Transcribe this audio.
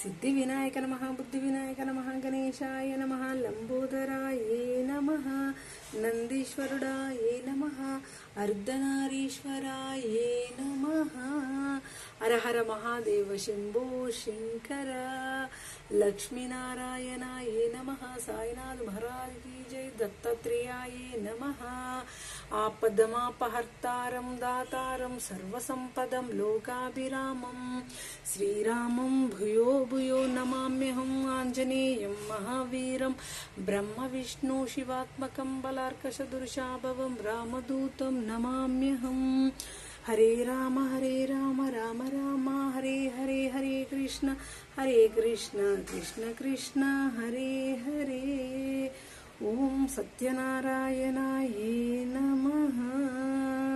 సిద్ధి వినాయక నమః, బుద్ధి వినాయక నమః, గణేశాయ నమః, లంబోదరాయే నమః, నందీశ్వరుడాయే నమః, అర్ధనారీశ్వరాయే నమః. హర హర మహాదేవ శంభో శంకర. లక్ష్మీనారాయణాయే నమః. సాయినాథ్ మహారాజ్ కీ జై. దత్తాత్రేయాయే నమః. ఆపదమాపహర్తారం దాతారం సర్వసంపదం లోకాభిరామం శ్రీరామం భూయో భూయో నమామ్యహం. ఆంజనేయం మహావీరం బ్రహ్మ విష్ణు శివాత్మకం బలార్కషదుర్షాభవం రామదూతం నమామ్యహం. హరే రామ రామ రామ హరే హరే, హరే కృష్ణ కృష్ణ కృష్ణ హరే హరే. ఓం సత్యనారాయణాయే నమః.